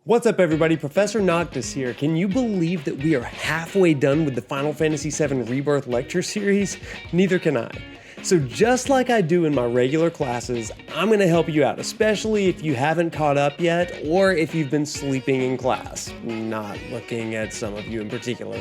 What's up everybody, ProfNoctis here. Can you believe that we are halfway done with the Final Fantasy VII Rebirth Lecture Series? Neither can I. So just like I do in my regular classes, I'm going to help you out, especially if you haven't caught up yet or if you've been sleeping in class. Not looking at some of you in particular.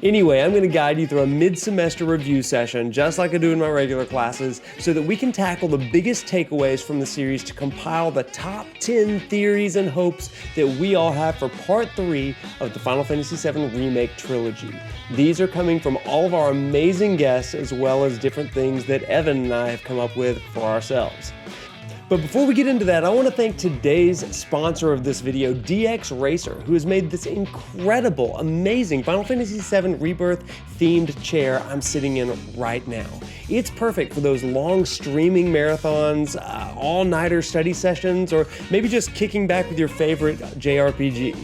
Anyway, I'm going to guide you through a mid-semester review session, just like I do in my regular classes, so that we can tackle the biggest takeaways from the series to compile the top 10 theories and hopes that we all have for Part 3 of the Final Fantasy VII Remake Trilogy. These are coming from all of our amazing guests, as well as different things that Evan and I have come up with for ourselves. But before we get into that, I want to thank today's sponsor of this video, DXRacer, who has made this incredible, amazing Final Fantasy VII Rebirth themed chair I'm sitting in right now. It's perfect for those long streaming marathons, all-nighter study sessions, or maybe just kicking back with your favorite JRPG.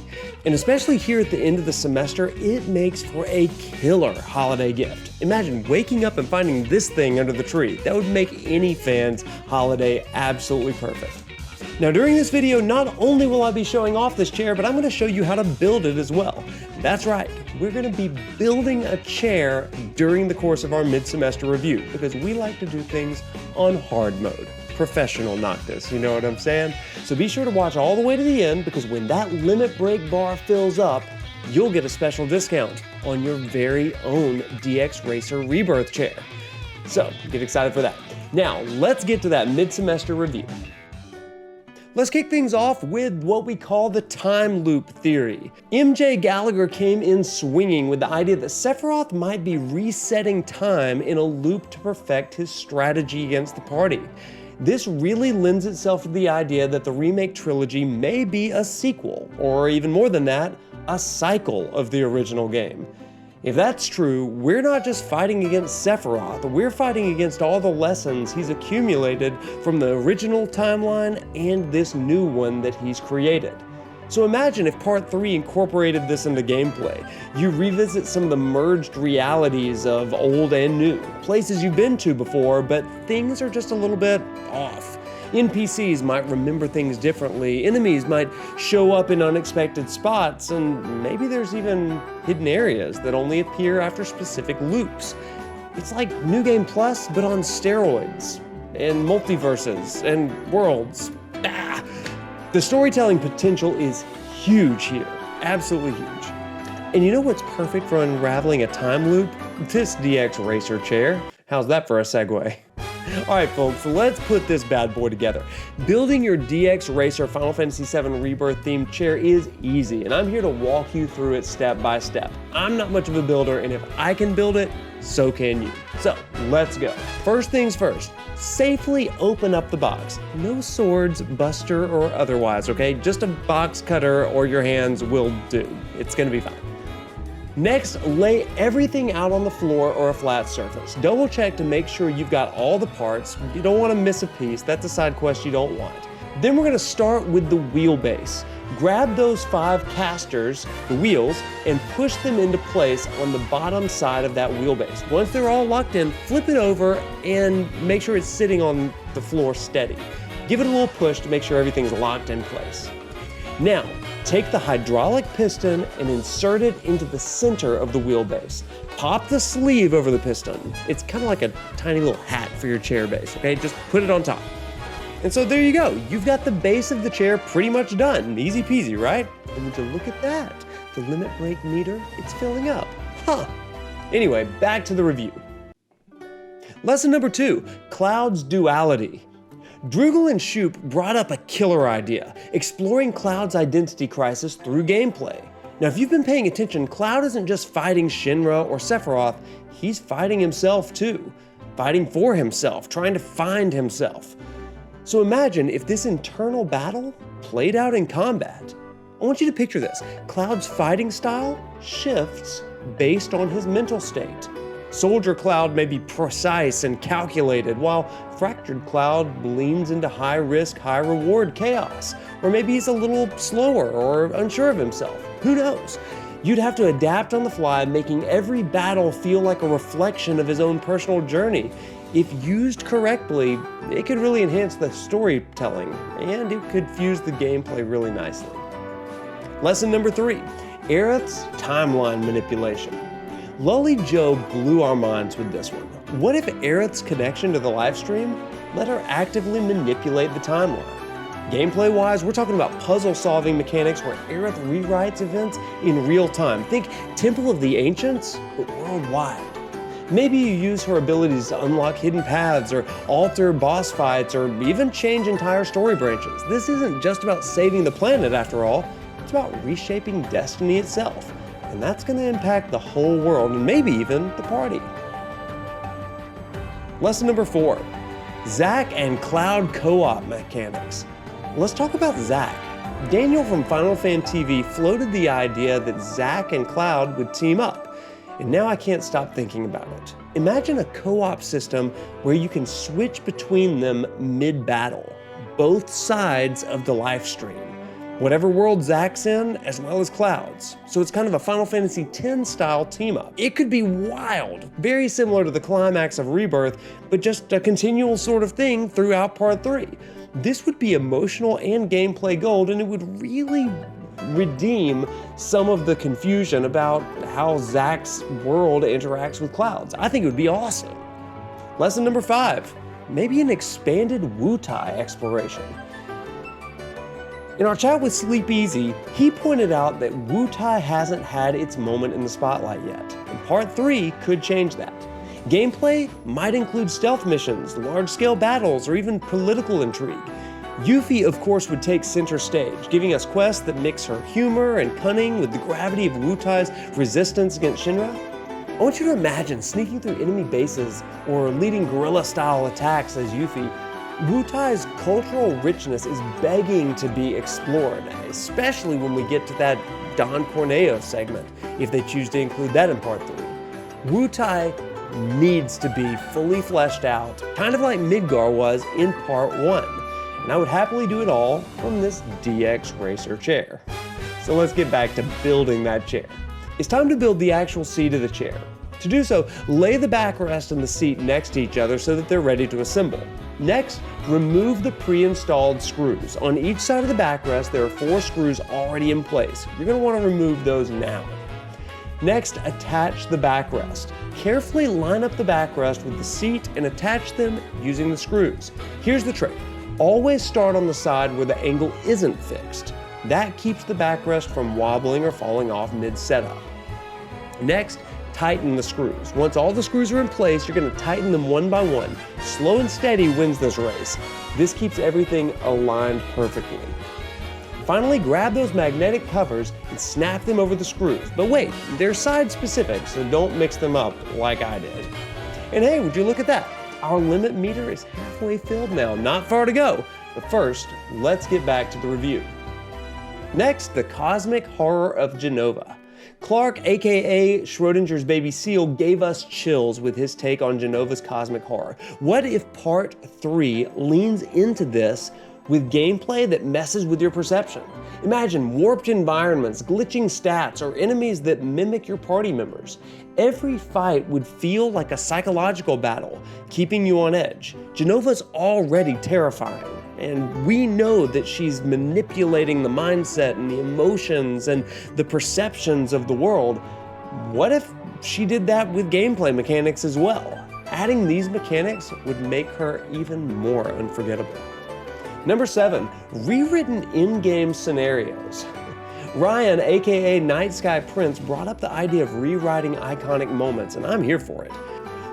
And especially here at the end of the semester, it makes for a killer holiday gift. Imagine waking up and finding this thing under the tree. That would make any fan's holiday absolutely perfect. Now during this video, not only will I be showing off this chair, but I'm going to show you how to build it as well. That's right, we're going to be building a chair during the course of our mid-semester review, because we like to do things on hard mode. ProfNoctis, you know what I'm saying? So be sure to watch all the way to the end, because when that limit break bar fills up, you'll get a special discount on your very own DXRacer Rebirth chair. So get excited for that. Now let's get to that mid-semester review. Let's kick things off with what we call the time loop theory. MJ Gallagher came in swinging with the idea that Sephiroth might be resetting time in a loop to perfect his strategy against the party. This really lends itself to the idea that the Remake Trilogy may be a sequel, or even more than that, a cycle of the original game. If that's true, we're not just fighting against Sephiroth, we're fighting against all the lessons he's accumulated from the original timeline and this new one that he's created. So imagine if Part 3 incorporated this into gameplay. You revisit some of the merged realities of old and new, places you've been to before, but things are just a little bit off. NPCs might remember things differently, enemies might show up in unexpected spots, and maybe there's even hidden areas that only appear after specific loops. It's like New Game Plus, but on steroids, and multiverses, and worlds. The storytelling potential is huge here, absolutely huge. And you know what's perfect for unraveling a time loop? This DXRacer chair. How's that for a segue? Alright folks, so let's put this bad boy together. Building your DXRacer Final Fantasy VII Rebirth themed chair is easy, and I'm here to walk you through it step by step. I'm not much of a builder, and if I can build it, so can you. So, let's go. First things first, safely open up the box. No swords, buster, or otherwise, okay? Just a box cutter or your hands will do. It's gonna be fine. Next, lay everything out on the floor or a flat surface. Double check to make sure you've got all the parts. You don't want to miss a piece. That's a side quest you don't want. Then we're going to start with the wheelbase. Grab those 5 casters, the wheels, and push them into place on the bottom side of that wheelbase. Once they're all locked in, flip it over and make sure it's sitting on the floor steady. Give it a little push to make sure everything's locked in place. Now, take the hydraulic piston and insert it into the center of the wheelbase. Pop the sleeve over the piston. It's kind of like a tiny little hat for your chair base, okay? Just put it on top. And so there you go. You've got the base of the chair pretty much done. Easy peasy, right? And would you look at that? The limit break meter, it's filling up. Huh. Anyway, back to the review. Lesson number 2, Cloud's duality. Droogle and Shoop brought up a killer idea, exploring Cloud's identity crisis through gameplay. Now if you've been paying attention, Cloud isn't just fighting Shinra or Sephiroth, he's fighting himself too. Fighting for himself, trying to find himself. So imagine if this internal battle played out in combat. I want you to picture this. Cloud's fighting style shifts based on his mental state. Soldier Cloud may be precise and calculated, while Fractured Cloud leans into high-risk, high-reward chaos. Or maybe he's a little slower or unsure of himself. Who knows? You'd have to adapt on the fly, making every battle feel like a reflection of his own personal journey. If used correctly, it could really enhance the storytelling, and it could fuse the gameplay really nicely. Lesson number 3, Aerith's timeline manipulation. Lully Joe blew our minds with this one. What if Aerith's connection to the livestream let her actively manipulate the timeline? Gameplay-wise, we're talking about puzzle-solving mechanics where Aerith rewrites events in real time. Think Temple of the Ancients, but worldwide. Maybe you use her abilities to unlock hidden paths or alter boss fights or even change entire story branches. This isn't just about saving the planet after all, it's about reshaping destiny itself. And that's going to impact the whole world and maybe even the party. Lesson number 4, Zack and Cloud co-op mechanics. Let's talk about Zack. Daniel from Final Fan TV floated the idea that Zack and Cloud would team up, and now I can't stop thinking about it. Imagine a co-op system where you can switch between them mid-battle, both sides of the live stream. Whatever world Zack's in, as well as Cloud's. So it's kind of a Final Fantasy X style team-up. It could be wild, very similar to the climax of Rebirth, but just a continual sort of thing throughout Part 3. This would be emotional and gameplay gold, and it would really redeem some of the confusion about how Zack's world interacts with Cloud's. I think it would be awesome. Lesson number 5, maybe an expanded Wutai exploration. In our chat with Sleep Easy, he pointed out that Wutai hasn't had its moment in the spotlight yet, and Part 3 could change that. Gameplay might include stealth missions, large-scale battles, or even political intrigue. Yuffie, of course, would take center stage, giving us quests that mix her humor and cunning with the gravity of Wutai's resistance against Shinra. I want you to imagine sneaking through enemy bases or leading guerrilla-style attacks as Yuffie. Wutai's cultural richness is begging to be explored, especially when we get to that Don Corneo segment, if they choose to include that in Part 3. Wutai needs to be fully fleshed out, kind of like Midgar was in Part 1. And I would happily do it all from this DXRacer chair. So let's get back to building that chair. It's time to build the actual seat of the chair. To do so, lay the backrest and the seat next to each other so that they're ready to assemble. Next, remove the pre-installed screws. On each side of the backrest, there are 4 screws already in place. You're going to want to remove those now. Next, attach the backrest. Carefully line up the backrest with the seat and attach them using the screws. Here's the trick. Always start on the side where the angle isn't fixed. That keeps the backrest from wobbling or falling off mid-setup. Next, tighten the screws. Once all the screws are in place, you're going to tighten them one by one. Slow and steady wins this race. This keeps everything aligned perfectly. Finally, grab those magnetic covers and snap them over the screws. But wait, they're side specific, so don't mix them up like I did. And hey, would you look at that? Our limit meter is halfway filled now, not far to go. But first, let's get back to the review. Next, the cosmic horror of Jenova. Clark, aka Schrodinger's baby seal, gave us chills with his take on Jenova's cosmic horror. What if Part 3 leans into this with gameplay that messes with your perception? Imagine warped environments, glitching stats, or enemies that mimic your party members. Every fight would feel like a psychological battle, keeping you on edge. Jenova's already terrifying, and we know that she's manipulating the mindset and the emotions and the perceptions of the world. What if she did that with gameplay mechanics as well? Adding these mechanics would make her even more unforgettable. Number 7, rewritten in-game scenarios. Ryan, aka Night Sky Prince, brought up the idea of rewriting iconic moments, and I'm here for it.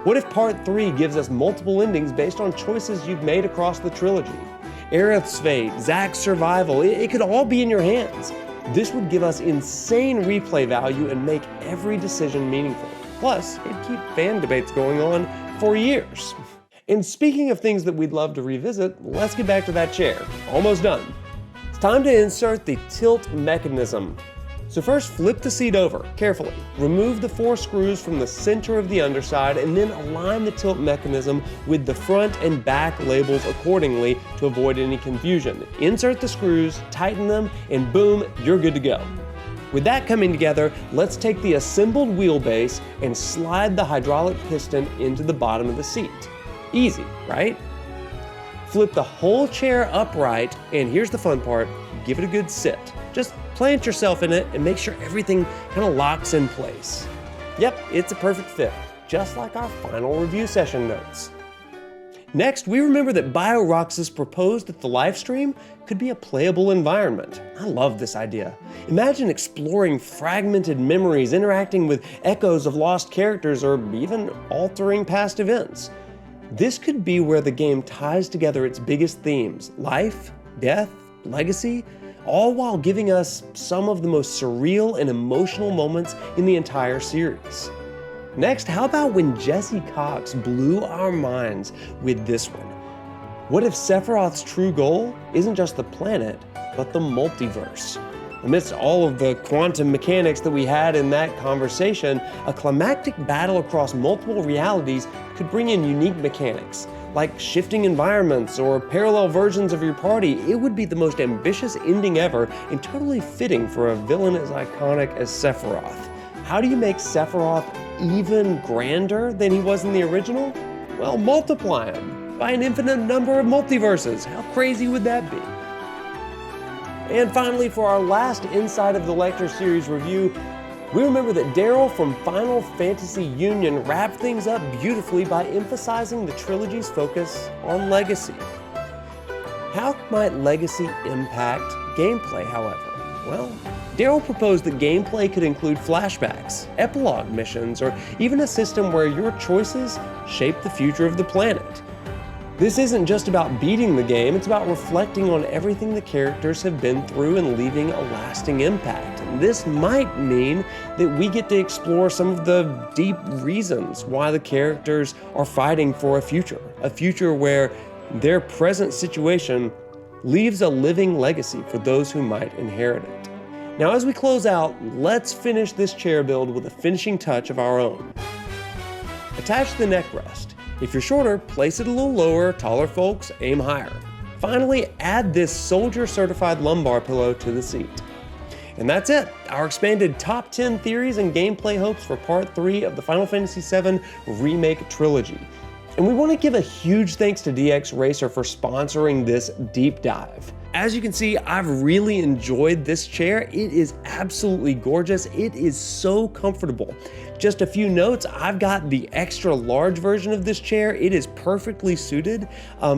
What if Part 3 gives us multiple endings based on choices you've made across the trilogy? Aerith's fate, Zack's survival, it could all be in your hands. This would give us insane replay value and make every decision meaningful. Plus, it'd keep fan debates going on for years. And speaking of things that we'd love to revisit, let's get back to that chair. Almost done. It's time to insert the tilt mechanism. So first, flip the seat over, carefully. Remove the 4 screws from the center of the underside and then align the tilt mechanism with the front and back labels accordingly to avoid any confusion. Insert the screws, tighten them, and boom, you're good to go. With that coming together, let's take the assembled wheelbase and slide the hydraulic piston into the bottom of the seat. Easy, right? Flip the whole chair upright, and here's the fun part, give it a good sit. Just plant yourself in it and make sure everything kind of locks in place. Yep, it's a perfect fit, just like our final review session notes. Next, we remember that BioRoxas proposed that the Livestream could be a playable environment. I love this idea. Imagine exploring fragmented memories, interacting with echoes of lost characters, or even altering past events. This could be where the game ties together its biggest themes: life, death, legacy, all while giving us some of the most surreal and emotional moments in the entire series. Next, how about when Jesse Cox blew our minds with this one? What if Sephiroth's true goal isn't just the planet, but the multiverse? Amidst all of the quantum mechanics that we had in that conversation, a climactic battle across multiple realities could bring in unique mechanics, like shifting environments or parallel versions of your party. It would be the most ambitious ending ever and totally fitting for a villain as iconic as Sephiroth. How do you make Sephiroth even grander than he was in the original? Well, multiply him by an infinite number of multiverses. How crazy would that be? And finally, for our last Inside of the Lecture Series review, we remember that Daryl from Final Fantasy Union wrapped things up beautifully by emphasizing the trilogy's focus on legacy. How might legacy impact gameplay, however? Well, Daryl proposed that gameplay could include flashbacks, epilogue missions, or even a system where your choices shape the future of the planet. This isn't just about beating the game, it's about reflecting on everything the characters have been through and leaving a lasting impact. And this might mean that we get to explore some of the deep reasons why the characters are fighting for a future where their present situation leaves a living legacy for those who might inherit it. Now, as we close out, let's finish this chair build with a finishing touch of our own. Attach the neck rest. If you're shorter, place it a little lower. Taller folks, aim higher. Finally, add this soldier certified lumbar pillow to the seat. And that's it, our expanded top 10 theories and gameplay hopes for part 3 of the Final Fantasy VII Remake Trilogy. And we want to give a huge thanks to DXRacer for sponsoring this deep dive. As you can see, I've really enjoyed this chair. It is absolutely gorgeous. It is so comfortable. Just a few notes, I've got the extra large version of this chair. It is perfectly suited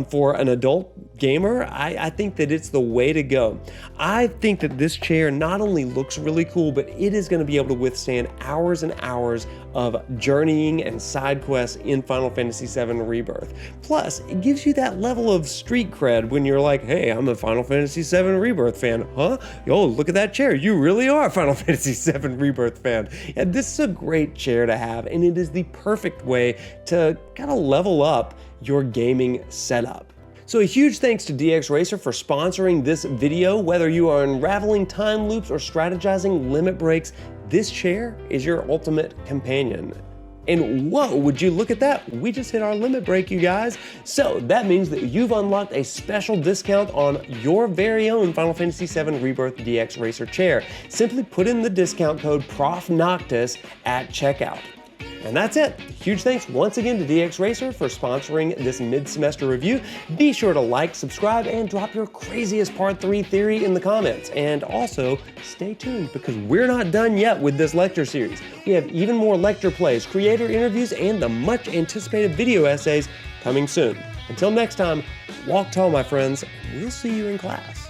for an adult gamer. I think that it's the way to go. I think that this chair not only looks really cool, but it is going to be able to withstand hours and hours of journeying and side quests in Final Fantasy VII Rebirth. Plus, it gives you that level of street cred when you're like, hey, I'm a Final Fantasy VII Rebirth fan. Huh? Oh, look at that chair. You really are a Final Fantasy VII Rebirth fan. And this is a great chair to have, and it is the perfect way to kind of level up your gaming setup. So a huge thanks to DXRacer for sponsoring this video. Whether you are unraveling time loops or strategizing limit breaks, this chair is your ultimate companion. And whoa, would you look at that? We just hit our limit break, you guys. So that means that you've unlocked a special discount on your very own Final Fantasy VII Rebirth DXRacer chair. Simply put in the discount code ProfNoctis at checkout. And that's it. Huge thanks once again to DXRacer for sponsoring this mid-semester review. Be sure to like, subscribe, and drop your craziest Part 3 theory in the comments. And also, stay tuned because we're not done yet with this lecture series. We have even more lecture plays, creator interviews, and the much anticipated video essays coming soon. Until next time, walk tall, my friends. We'll see you in class.